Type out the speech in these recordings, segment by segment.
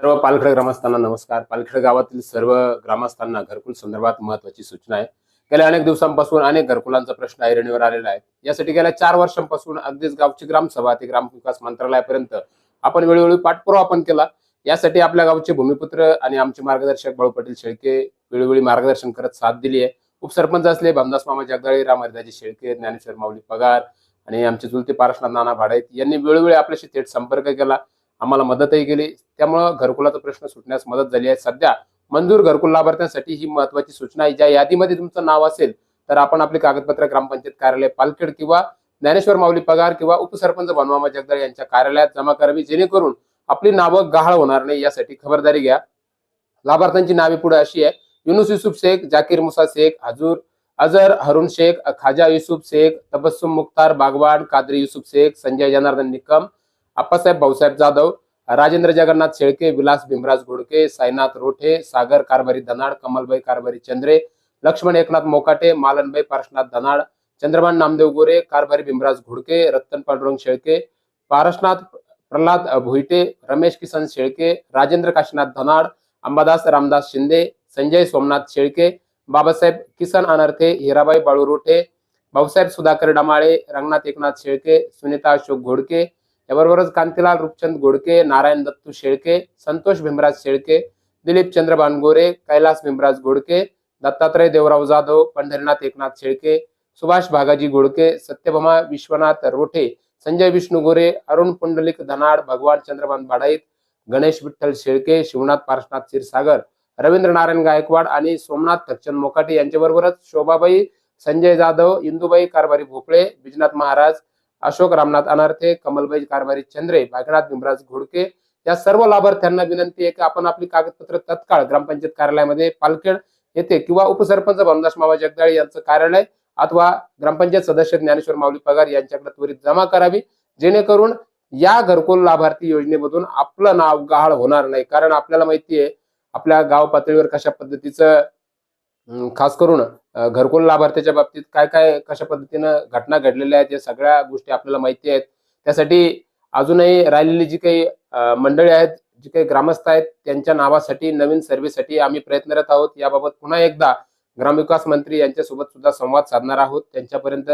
सर्व पालखेड ग्रामस्थांना नमस्कार. पालखेड गावातील सर्व ग्रामस्थांना घरकुल संदर्भात महत्त्वाची सूचना आहे. गेल्या अनेक दिवसांपासून अनेक घरकुलांचा प्रश्न ऐरणीवर आलेला आहे. यासाठी गेल्या 4 वर्षांपासून अगदीच गावची ग्रामसभा ते ग्रामविकास मंत्रालयापर्यंत आपण वेळोवेळी पाठपुरावा आपण केला. यासाठी आपल्या गावचे भूमिपुत्र आणि आमचे मार्गदर्शक बाळू पाटील शेळके वेळोवेळी मार्गदर्शन करत साथ दिली आहे. उपसरपंच असले भामदास मामा जगदाळे, राम हरिदाजी शेळके, ज्ञानेश्वर माऊली पगार आणि आमचे चुलते पारसनाथ नाना भाडाईत यांनी वेळोवेळी आपल्याशी थेट संपर्क केला. आम्हाला मदतही केली. त्यामुळे घरकुलाचा प्रश्न सुटण्यास मदत झाली आहे. सध्या मंजूर घरकुल लाभार्थ्यांसाठी ही महत्त्वाची सूचना आहे. ज्या यादीमध्ये तुमचं नाव असेल तर आपण आपली कागदपत्र ग्रामपंचायत कार्यालय पालखेड किंवा ज्ञानेश्वर माऊली पगार किंवा उपसरपंच भानुमामा जगदाळे यांच्या कार्यालयात जमा करावी, जेणेकरून आपली नावं गहाळ होणार नाही. यासाठी खबरदारी घ्या. लाभार्थ्यांची नावे पुढे अशी आहे: युनुस युसुफ शेख, जाकीर मुसा शेख, अजहर हरून शेख, खाजा युसुफ शेख, तबस्सुम मुख्तार बागवान, कादरी युसुफ शेख, संजय जनार्दन निकम, आप्पासाहेब भाऊसाहेब जाधव, राजेंद्र जगन्नाथ शेळके, विलास भीमराज घोडके, साईनाथ रोठे, सागर कारभारी धनाड, कमलबाई कारभारी चंद्रे, लक्ष्मण एकनाथ मोकाटे, मालनबाई पारसनाथ धनाड, चंद्रभान नामदेव गोरे, कारभारी भीमराज घोडके, रत्तन पांडुरंग शेळके, पारसनाथ प्रल्हाद भुईटे, रमेश किसन शेळके, राजेंद्र काशीनाथ धनाड, अंबादास रामदास शिंदे, संजय सोमनाथ शेळके, बाबासाहेब किसन अनर्थे, हिराबाई बाळू रोठे, भाऊसाहेब सुधाकर डमाळे, रंगनाथ एकनाथ शेळके, सुनीता अशोक घोडके, याबरोबरच कांतीलाल रूपचंद घोडके, नारायण दत्तू शेळके, संतोष भीमराज शेळके, दिलीप चंद्र बानगोरे, कैलास भीमराज घोडके, दत्तात्रय देवराव जाधव, पंढरीनाथ एकनाथ शेळके, सुभाष भागाजी घोडके, सत्यभामा विश्वनाथ रोठे, संजय विष्णू गोरे, अरुण पुंडलिक धनाड, भगवान चंद्रभान भाडाईत, गणेश विठ्ठल शेळके, शिवनाथ पारसनाथ क्षीरसागर, रवींद्र नारायण गायकवाड आणि सोमनाथ थक्चंद मोकाटे यांच्याबरोबरच शोभाबाई संजय जाधव, इंदुबाई कारभारी भोपळे, बिजनाथ महाराज, अशोक रामनाथ अनार्थे, कमलबाई कारभारी चंद्रे, भागनाथ भीमराज घोडके या सर्व लाभार्थ्यांना विनंती आहे की आपण आपली कागदपत्र तत्काळ ग्रामपंचायत कार्यालयामध्ये पालखेड येथे किंवा उपसरपंच भामदास मामा जगदाळे यांचं कार्यालय अथवा ग्रामपंचायत सदस्य ज्ञानेश्वर माऊली पगार यांच्याकडे त्वरित जमा करावी, जेणेकरून या घरकुल लाभार्थी योजनेमधून आपलं नाव गहाळ होणार नाही. कारण आपल्याला माहिती आहे आपल्या गाव पातळीवर कशा पद्धतीचं खास करून घरकुल लाभार्थ्याच्या बाबतीत काय काय कशा पद्धतीनं घटना घडलेल्या आहेत या सगळ्या गोष्टी आपल्याला माहिती आहेत. त्यासाठी अजूनही राहिलेली जी काही मंडळी आहेत, जी काही ग्रामस्थ आहेत, त्यांच्या नावासाठी नवीन सर्व्हेसाठी आम्ही प्रयत्नरत आहोत. याबाबत पुन्हा एकदा ग्रामविकास मंत्री यांच्यासोबत सुद्धा संवाद साधणार आहोत. त्यांच्यापर्यंत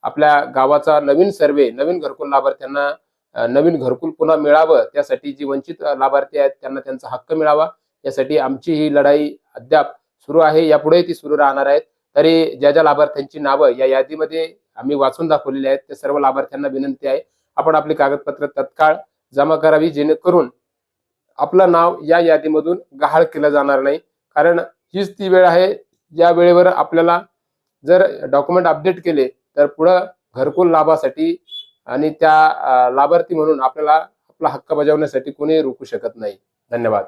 आपल्या गावाचा नवीन सर्व्हे, नवीन घरकुल लाभार्थ्यांना नवीन घरकुल पुन्हा मिळावं, त्यासाठी जी वंचित लाभार्थी आहेत त्यांना त्यांचा हक्क मिळावा, यासाठी आमची ही लढाई अद्याप सुरू आहे. यापुढे ती सुरू राहणार आहेत. तरी ज्या ज्या लाभार्थ्यांची नावं या यादीमध्ये आम्ही वाचून दाखवलेली आहेत त्या सर्व लाभार्थ्यांना विनंती आहे आपण आपली कागदपत्र तत्काळ जमा करावी, जेणेकरून आपलं नाव या यादीमधून गहाळ केलं जाणार नाही. कारण हीच ती वेळ आहे ज्या वेळेवर आपल्याला जर डॉक्युमेंट अपडेट केले तर पुढे घरकुल लाभासाठी आणि त्या लाभार्थी म्हणून आपल्याला आपला हक्क बजावण्यासाठी कोणी रोखू शकत नाही. धन्यवाद.